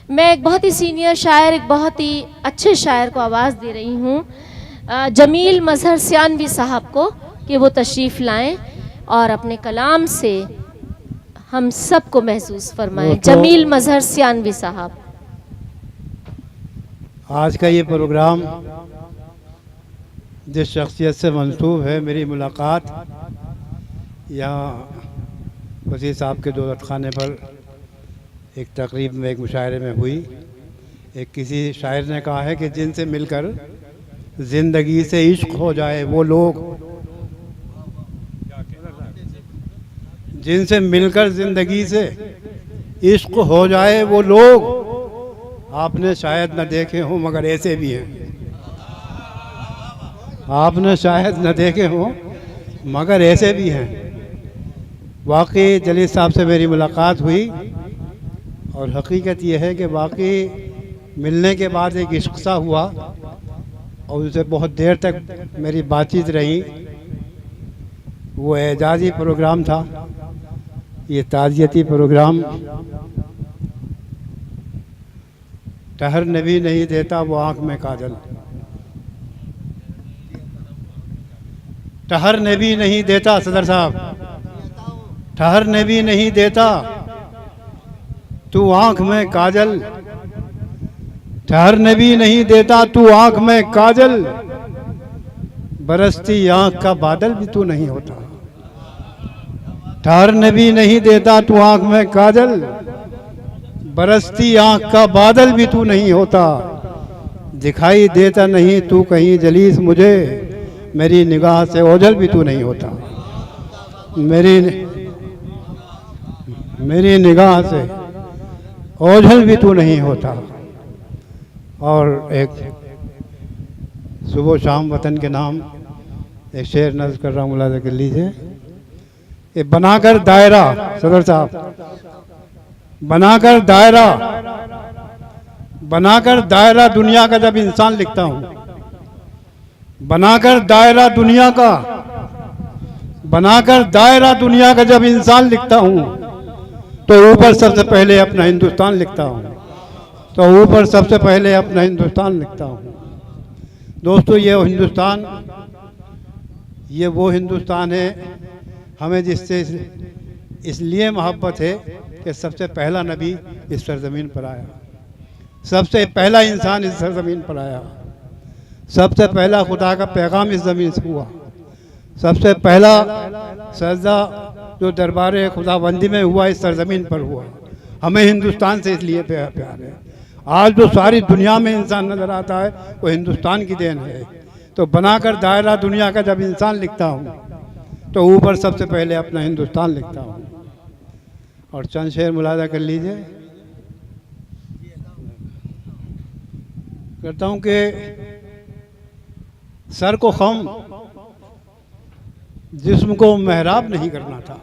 मैं एक बहुत ही सीनियर शायर, एक बहुत ही अच्छे शायर को आवाज़ दे रही हूँ, जमील मजहर सियानवी साहब को, कि वो तशरीफ़ लाएं और अपने कलाम से हम सब को महसूस फरमाएं। जमील मजहर सियानवी साहब। आज का ये प्रोग्राम जिस शख्सियत से मंसूब है, मेरी मुलाकात यहाँ वसी साहब के दौलत खाने पर एक तकरीब में, एक मुशायरे में हुई। एक किसी शायर ने कहा है कि जिनसे मिलकर ज़िंदगी से इश्क हो जाए वो लोग, जिनसे मिलकर ज़िंदगी से इश्क हो जाए वो लोग आपने शायद न देखे हों मगर ऐसे भी हैं। आपने शायद न देखे हों मगर ऐसे भी हैं। वाकई जलील साहब से मेरी मुलाकात हुई और हकीकत यह है कि वाकई मिलने के बाद एक इश्क सा हुआ और उनसे बहुत देर तक मेरी बातचीत रही। वो एजाज़ी प्रोग्राम था, ये ताज़ियती प्रोग्राम। ठहरने भी नहीं देता वो आँख में काजल, ठहरने भी नहीं देता सदर साहब, ठहरने भी नहीं देता तू आँख में काजल, ठहरने भी नहीं देता तू आँख में काजल, बरसती आँख का बादल भी तू नहीं होता। ठहरने भी नहीं देता तू आँख में काजल, बरसती आँख का बादल भी तू नहीं होता। दिखाई देता नहीं तू कहीं जलीस मुझे, मेरी निगाह से ओझल भी तू नहीं होता। मेरी निगाह से ओझल भी तू नहीं होता। और एक सुबह शाम वतन के नाम एक शेर नज़्म कर रहा हूँ, मुलाज़ा कर लीजिए। ये बनाकर दायरा, सदर साहब, बनाकर दायरा, बनाकर दायरा दुनिया का जब इंसान लिखता हूँ, बनाकर दायरा दुनिया का, बनाकर दायरा दुनिया का जब इंसान लिखता हूँ तो ऊपर सबसे पहले अपना हिंदुस्तान लिखता हूँ, तो ऊपर सबसे पहले अपना हिंदुस्तान लिखता हूँ। दोस्तों, ये हिंदुस्तान, ये वो हिंदुस्तान है हमें जिससे इसलिए मोहब्बत है कि सबसे पहला नबी इस सरजमीन पर आया, सबसे पहला इंसान इस सरजमीन पर आया, सबसे पहला खुदा का पैगाम इस ज़मीन से हुआ, सबसे पहला सजदा जो दरबार खुदाबंदी में हुआ इस सरजमीन पर हुआ। हमें हिंदुस्तान से इसलिए प्यार है। आज जो सारी दुनिया में इंसान नज़र आता है वो हिंदुस्तान की देन है। तो बनाकर दायरा दुनिया का जब इंसान लिखता हूँ तो ऊपर सबसे पहले अपना हिंदुस्तान लिखता हूँ। और चंद शेर मुलाज़ा कर लीजिए। करता हूँ कि सर को खम, जिस्म को महराब नहीं करना था।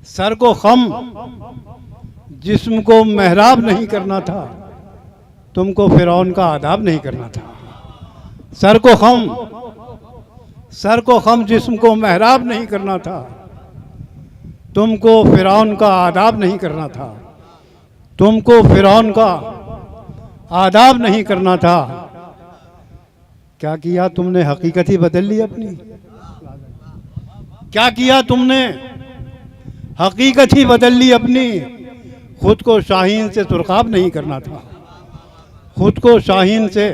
सर को खम, जिस्म को महराब नहीं करना था, तुमको फिरौन का आदाब नहीं करना था। सर को खम, सर को खम, जिस्म को महराब नहीं करना था, तुमको फिरौन का आदाब नहीं करना था, तुमको फिरौन का आदाब नहीं करना था। क्या किया तुमने, हकीकत ही बदल ली अपनी। क्या किया तुमने, हकीकत ही बदल ली अपनी। खुद को शाहीन से सुरखाब नहीं करना था, खुद को शाहीन से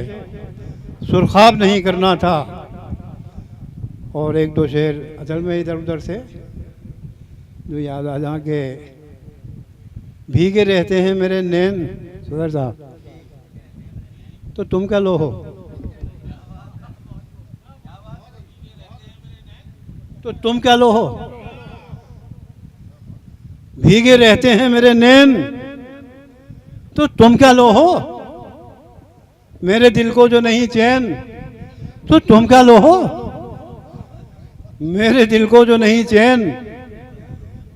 सुरखाब नहीं करना था। और एक दो शेर असल में इधर उधर से जो याद आ जा के, भीगे रहते हैं मेरे नैन सदर साहब, तो तुम क्या लो हो, तो तुम क्या लो हो। भीगे रहते हैं मेरे नैन, तो तुम क्या लो हो। मेरे दिल को जो नहीं चैन, तो तुम क्या लो हो। मेरे दिल को जो नहीं चैन,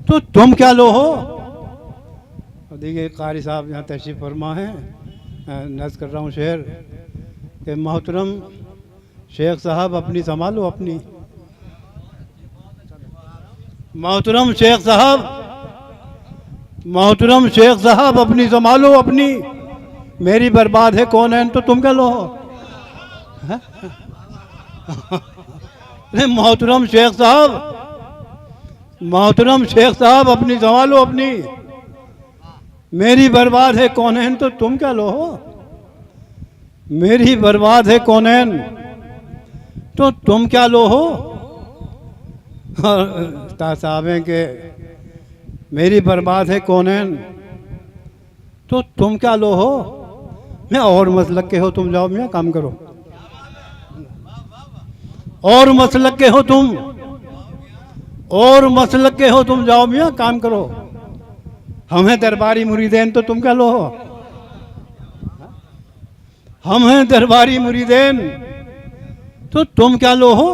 तो तुम क्या लो हो। और देखिए कारी साहब यहाँ तशरीफ़ फरमा है, नज़्म कर रहा हूँ शेर कि मोहतरम शेख साहब अपनी संभालो अपनी। मोहतरम शेख साहब मोहतरम शेख साहब अपनी संभालो अपनी, मेरी बर्बाद है कौन है तो तुम क्या लो हो? नहीं मोहतरम शेख साहब, मोहतरम शेख साहब अपनी संभालो अपनी, मेरी बर्बाद है कौन है तो तुम क्या लो हो? मेरी बर्बाद है कौन है तो तुम क्या लो हो? साहब हैं कि मेरी बर्बाद है कौन है तो तुम क्या लो हो? मैं और मसलक के हो तुम, जाओ मियाँ काम करो। और मसलक के हो तुम, और मसलक के हो तुम, जाओ मियाँ काम करो। हम हैं दरबारी मुरीदेन तो तुम क्या लो हो? हम हैं दरबारी मुरीदेन तो तुम क्या लो हो?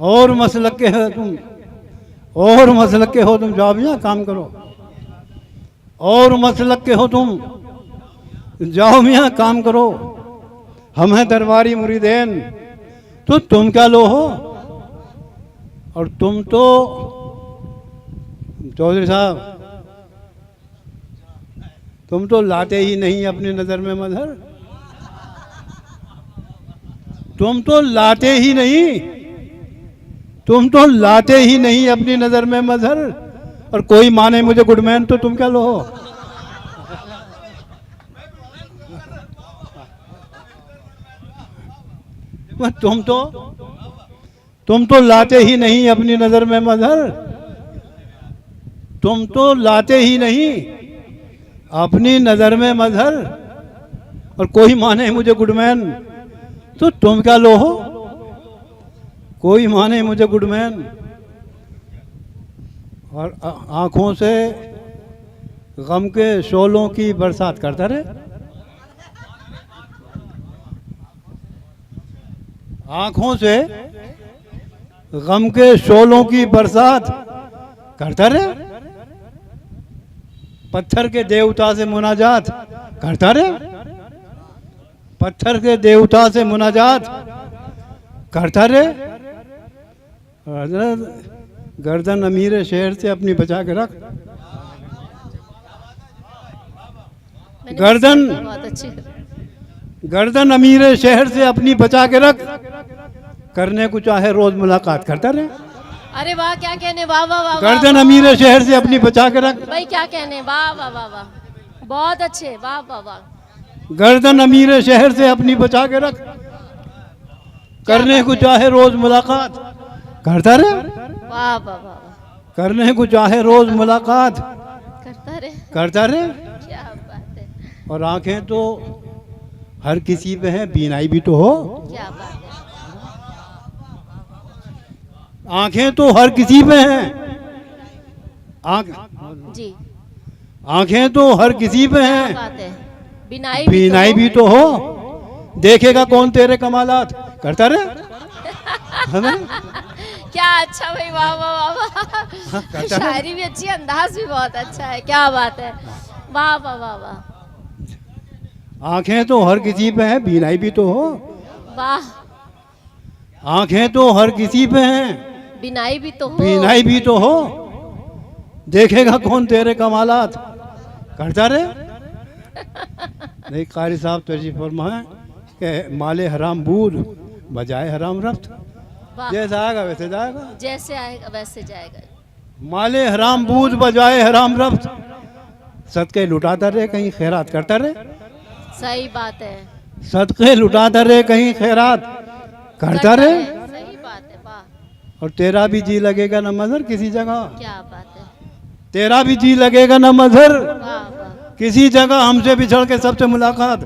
और मसलक के हो तुम, और मसलक के हो तुम, जाओ मियाँ काम करो। और मसलक के हो तुम, जाओ मियाँ काम करो। हम हैं दरबारी मुरीदेन तो तुम क्या लो हो? और तुम तो चौधरी साहब, तुम तो लाते ही नहीं अपनी नज़र में मजहर, तुम तो लाते ही नहीं, तुम तो लाते ही नहीं अपनी नज़र में मजहर। और कोई माने मुझे गुडमैन तो तुम क्या लो हो? तुम तो लाते ही नहीं अपनी नज़र में मजहर, तुम तो लाते ही नहीं अपनी नज़र में मजहर। और कोई माने मुझे गुडमैन तो तुम क्या लो हो? कोई माने मुझे गुडमैन। और आंखों से गम के शोलों की बरसात करता रहे, आंखों से गम के शोलों की बरसात करता रहे, पत्थर के देवता से मुनाजात करता रहे, पत्थर के देवता से मुनाजात करता रहे। गर्दन अमीर शहर से अपनी बचा के रख, गर्दन, बहुत अच्छी। गर्दन अमीर शहर से अपनी बचा के रख, करने को चाहे रोज मुलाकात करता रहे। अरे वाह, क्या कहने, वाह वाह वाह। गर्दन अमीर शहर से अपनी बचा के रख, भाई क्या कहने, वाह वाह वाह वाह, बहुत अच्छे, वाह वाह वाह। गर्दन अमीर शहर से अपनी बचा के रख, करने को चाहे रोज मुलाकात करता रहे, वाह वाह वाह, करने को चाहे रोज मुलाकात करता रहे, करता रहे। क्या बात है, और आंखें तो हर किसी पे है, बीनाई भी तो हो। क्या बात है, आंखें तो हर किसी पे हैं, जी आंखें तो हर किसी पे क्या हैं, बात है, बिनाई बीनाई भी तो हो। देखेगा कौन तेरे कमालात करता रहे, है ना? क्या अच्छा भाई, वाह वाह वाह वाह। शायरी भी अच्छी, अंदाज भी बहुत अच्छा है, क्या बात है, वाह वाह वाह वाह। आंखें तो हर किसी पे हैं, बीनाई भी तो हो। वाह, आंखें तो हर किसी पे हैं, बिनाई भी तो हो, बीनाई भी तो हो। देखेगा कौन तेरे कमालात करता रहे। नहीं, कारी साहब तशरीफ फरमाए कि माले हराम बूद बजाए हराम रफ्त, वाह, जैसा आएगा वैसे जाएगा। जैसे आएगा वैसे जाएगा। माले हराम बूद बजाए हराम रफ्त, सदके लुटाता रहे कहीं खैरात करता रहे, सही बात है, सदके लुटाता रहे कहीं खैरात करता रहे। सही बात है, वाह, और तेरा भी जी लगेगा न मजहर किसी जगह, क्या बात है, तेरा भी जी लगेगा न मजहर वाह वाह, किसी जगह, हमसे बिछड़ के सबसे मुलाकात